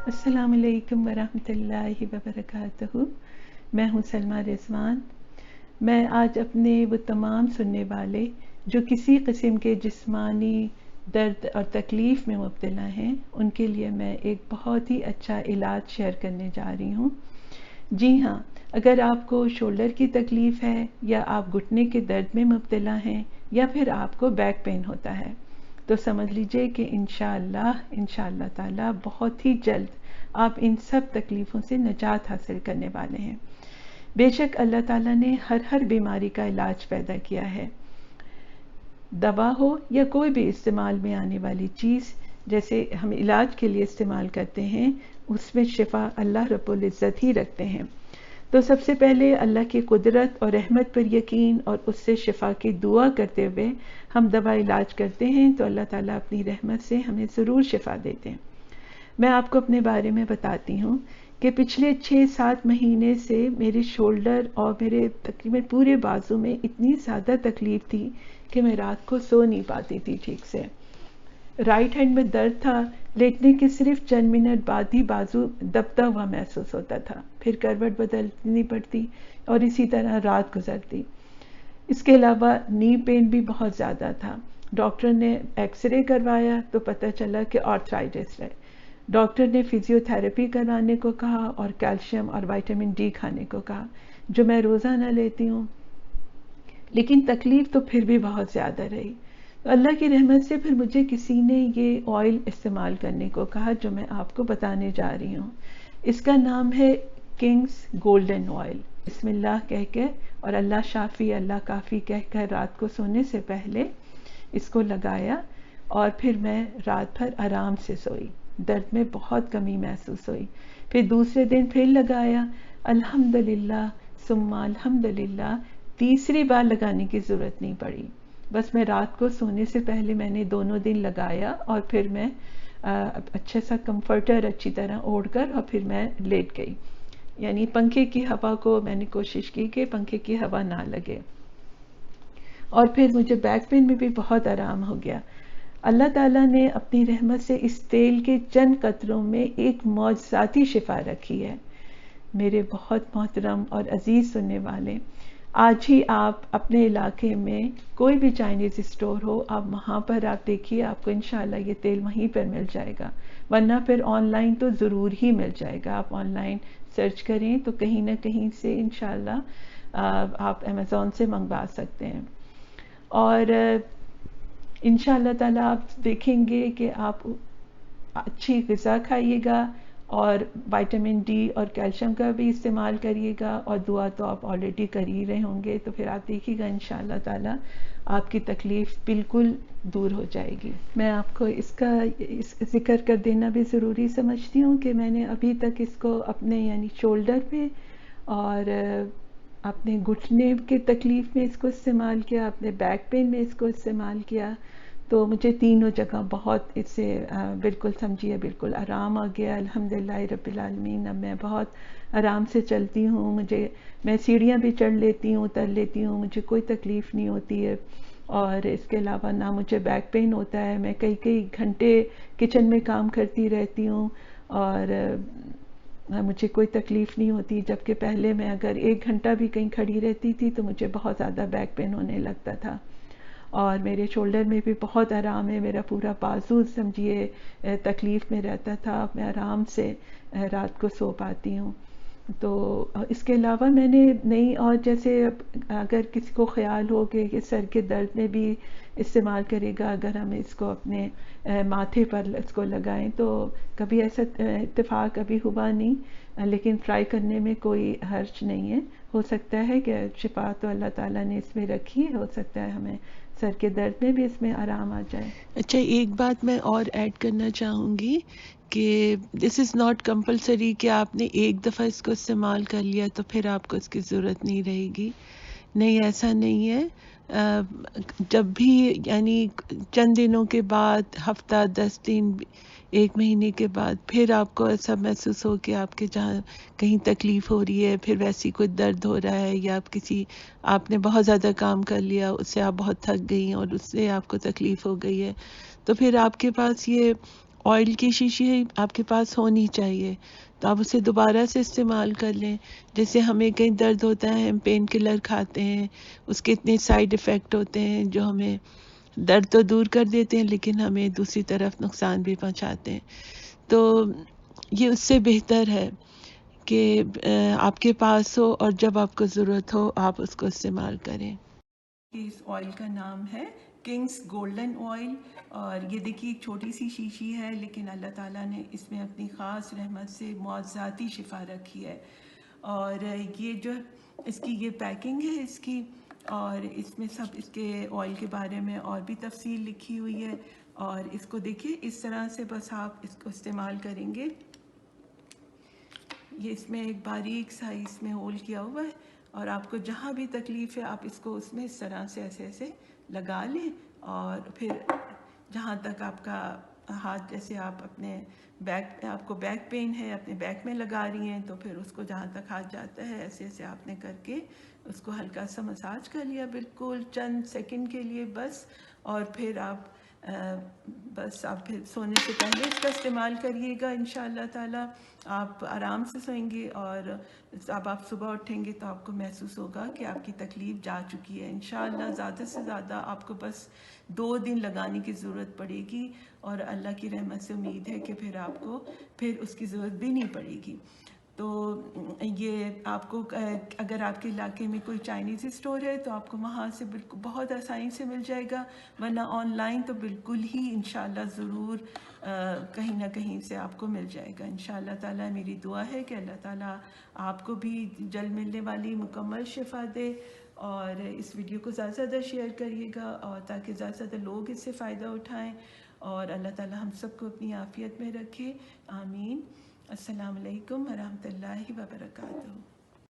السلام علیکم ورحمۃ اللہ وبرکاتہ۔ میں ہوں سلمیٰ رضوان۔ میں آج اپنے وہ تمام سننے والے جو کسی قسم کے جسمانی درد اور تکلیف میں مبتلا ہیں، ان کے لیے میں ایک بہت ہی اچھا علاج شیئر کرنے جا رہی ہوں۔ جی ہاں، اگر آپ کو شولڈر کی تکلیف ہے، یا آپ گھٹنے کے درد میں مبتلا ہیں، یا پھر آپ کو بیک پین ہوتا ہے، تو سمجھ لیجئے کہ انشاءاللہ تعالی بہت ہی جلد آپ ان سب تکلیفوں سے نجات حاصل کرنے والے ہیں۔ بے شک اللہ تعالیٰ نے ہر بیماری کا علاج پیدا کیا ہے۔ دوا ہو یا کوئی بھی استعمال میں آنے والی چیز، جیسے ہم علاج کے لیے استعمال کرتے ہیں، اس میں شفا اللہ رب العزت ہی رکھتے ہیں۔ تو سب سے پہلے اللہ کی قدرت اور رحمت پر یقین اور اس سے شفا کی دعا کرتے ہوئے ہم دوا علاج کرتے ہیں، تو اللہ تعالیٰ اپنی رحمت سے ہمیں ضرور شفا دیتے ہیں۔ میں آپ کو اپنے بارے میں بتاتی ہوں کہ پچھلے 6-7 مہینے سے میرے شولڈر اور میرے تقریباً پورے بازو میں اتنی زیادہ تکلیف تھی کہ میں رات کو سو نہیں پاتی تھی ٹھیک سے۔ رائٹ ہینڈ میں درد تھا، لیٹنے کے صرف چند منٹ بعد ہی بازو دبتا ہوا محسوس ہوتا تھا، پھر کروٹ بدلنی پڑتی اور اسی طرح رات گزرتی۔ اس کے علاوہ نی پین بھی بہت زیادہ تھا۔ ڈاکٹر نے ایکس رے کروایا تو پتہ چلا کہ آرتھرائٹس ہے۔ ڈاکٹر نے فزیو تھراپی کروانے کو کہا اور کیلشیم اور وٹامن ڈی کھانے کو کہا، جو میں روزانہ لیتی ہوں، لیکن تکلیف تو پھر بھی بہت زیادہ رہی۔ تو اللہ کی رحمت سے پھر مجھے کسی نے یہ آئل استعمال کرنے کو کہا جو میں آپ کو بتانے جا رہی ہوں۔ اس کا نام ہے کنگز گولڈن آئل۔ بسم اللہ کہہ کے اور اللہ شافی اللہ کافی کہہ کر رات کو سونے سے پہلے اس کو لگایا، اور پھر میں رات بھر آرام سے سوئی، درد میں بہت کمی محسوس ہوئی۔ پھر دوسرے دن پھر لگایا، الحمدللہ ثم الحمدللہ، تیسری بار لگانے کی ضرورت نہیں پڑی۔ بس میں رات کو سونے سے پہلے میں نے دونوں دن لگایا، اور پھر میں اچھا سا کمفرٹر اچھی طرح اوڑھ کر اور پھر میں لیٹ گئی، یعنی پنکھے کی ہوا کو میں نے کوشش کی کہ پنکھے کی ہوا نہ لگے، اور پھر مجھے بیک پین میں بھی بہت آرام ہو گیا۔ اللہ تعالیٰ نے اپنی رحمت سے اس تیل کے چند قطروں میں ایک معجزاتی شفا رکھی ہے۔ میرے بہت محترم اور عزیز سننے والے، آج ہی آپ اپنے علاقے میں کوئی بھی چائنیز اسٹور ہو، آپ وہاں پر آپ دیکھیے، آپ کو انشاءاللہ یہ تیل وہیں پر مل جائے گا، ورنہ پھر آن لائن تو ضرور ہی مل جائے گا۔ آپ آن لائن سرچ کریں تو کہیں نہ کہیں سے انشاءاللہ آپ امیزون سے منگوا سکتے ہیں، اور انشاءاللہ تعالیٰ آپ دیکھیں گے کہ آپ اچھی غذا کھائیے گا، اور وٹامن ڈی اور کیلشیم کا بھی استعمال کریے گا، اور دعا تو آپ آلریڈی کر ہی رہے ہوں گے، تو پھر آپ دیکھیے گا انشاءاللہ تعالیٰ آپ کی تکلیف بالکل دور ہو جائے گی۔ میں آپ کو اس کا ذکر کر دینا بھی ضروری سمجھتی ہوں کہ میں نے ابھی تک اس کو اپنے یعنی شولڈر پہ اور اپنے گھٹنے کے تکلیف میں اس کو استعمال کیا، اپنے بیک پین میں اس کو استعمال کیا، تو مجھے تینوں جگہ بہت اس سے بالکل سمجھیے بالکل آرام آ گیا، الحمدللہ رب العالمین۔ اب میں بہت آرام سے چلتی ہوں، میں سیڑھیاں بھی چڑھ لیتی ہوں، اتر لیتی ہوں، مجھے کوئی تکلیف نہیں ہوتی ہے، اور اس کے علاوہ نہ مجھے بیک پین ہوتا ہے۔ میں کئی گھنٹے کچن میں کام کرتی رہتی ہوں، اور مجھے کوئی تکلیف نہیں ہوتی، جبکہ پہلے میں اگر 1 گھنٹہ بھی کہیں کھڑی رہتی تھی تو مجھے بہت زیادہ بیک پین ہونے لگتا تھا، اور میرے شولڈر میں بھی بہت آرام ہے، میرا پورا بازو سمجھیے تکلیف میں رہتا تھا، میں آرام سے رات کو سو پاتی ہوں۔ تو اس کے علاوہ میں نے نئی، اور جیسے اگر کسی کو خیال ہو کہ سر کے درد میں بھی استعمال کرے گا، اگر ہم اس کو اپنے ماتھے پر اس کو لگائیں، تو کبھی ایسا اتفاق ابھی ہوا نہیں، لیکن ٹرائی کرنے میں کوئی حرج نہیں ہے۔ ہو سکتا ہے کہ شفا تو اللہ تعالیٰ نے اس میں رکھی ہے، ہو سکتا ہے ہمیں سر کے درد میں بھی اس میں آرام آ جائے۔ اچھا، ایک بات میں اور ایڈ کرنا چاہوں گی کہ دس از ناٹ کمپلسری کہ آپ نے ایک دفعہ اس کو استعمال کر لیا تو پھر آپ کو اس کی ضرورت نہیں رہے گی، نہیں، ایسا نہیں ہے۔ جب بھی یعنی چند دنوں کے بعد، ہفتہ 10 دن، 1 مہینے کے بعد پھر آپ کو ایسا محسوس ہو کہ آپ کے جہاں کہیں تکلیف ہو رہی ہے، پھر ویسی کوئی درد ہو رہا ہے، یا آپ نے بہت زیادہ کام کر لیا، اس سے آپ بہت تھک گئی اور اس سے آپ کو تکلیف ہو گئی ہے، تو پھر آپ کے پاس یہ آئل کی شیشی آپ کے پاس ہونی چاہیے، تو آپ اسے دوبارہ سے استعمال کر لیں. جیسے ہمیں کہیں درد ہوتا ہے، ہم پین کلر کھاتے ہیں، اس کے اتنے سائیڈ افیکٹ ہوتے ہیں جو ہمیں درد تو دور کر دیتے ہیں لیکن ہمیں دوسری طرف نقصان بھی پہنچاتے ہیں. تو یہ اس سے بہتر ہے کہ آپ کے پاس ہو اور جب آپ کو ضرورت ہو آپ اس کو استعمال کریں. اس آئل کا نام ہے کنگس گولڈن آئل، اور یہ دیکھیے ایک چھوٹی سی شیشی ہے لیکن اللہ تعالیٰ نے اس میں اپنی خاص رحمت سے معجزاتی شفا رکھی ہے. اور یہ جو اس کی یہ پیکنگ ہے اس کی، اور اس میں سب اس کے آئل کے بارے میں اور بھی تفصیل لکھی ہوئی ہے. اور اس کو دیکھیے اس طرح سے بس آپ اس کو استعمال کریں گے. یہ اس میں ایک باریک سا اس میں ہول کیا ہوا ہے، اور آپ کو جہاں بھی تکلیف ہے آپ اس کو اس میں اس طرح سے ایسے ایسے لگا لیں. اور پھر جہاں تک آپ کا ہاتھ، جیسے آپ اپنے بیک، آپ کو بیک پین ہے اپنے بیک میں لگا رہی ہیں، تو پھر اس کو جہاں تک ہاتھ جاتا ہے ایسے ایسے آپ نے کر کے اس کو ہلکا سا مساج کر لیا، بالکل چند سیکنڈ کے لیے بس. اور پھر آپ بس آپ پھر سونے سے پہلے اس کا استعمال کریے گا. انشاءاللہ تعالی آپ آرام سے سوئیں گے، اور اب آپ صبح اٹھیں گے تو آپ کو محسوس ہوگا کہ آپ کی تکلیف جا چکی ہے. انشاءاللہ زیادہ سے زیادہ آپ کو بس 2 دن لگانے کی ضرورت پڑے گی، اور اللہ کی رحمت سے امید ہے کہ پھر آپ کو پھر اس کی ضرورت بھی نہیں پڑے گی. تو یہ آپ کو اگر آپ کے علاقے میں کوئی چائنیز اسٹور ہے تو آپ کو وہاں سے بالکل بہت آسانی سے مل جائے گا، ورنہ آن لائن تو بالکل ہی انشاءاللہ ضرور کہیں نہ کہیں سے آپ کو مل جائے گا. انشاءاللہ تعالیٰ میری دعا ہے کہ اللہ تعالیٰ آپ کو بھی جلد ملنے والی مکمل شفا دے. اور اس ویڈیو کو زیادہ سے زیادہ شیئر کریے گا، اور تاکہ زیادہ سے زیادہ لوگ اس سے فائدہ اٹھائیں، اور اللہ تعالیٰ ہم سب کو اپنی عافیت میں رکھے. آمین. السلام علیکم ورحمۃ اللہ وبرکاتہ.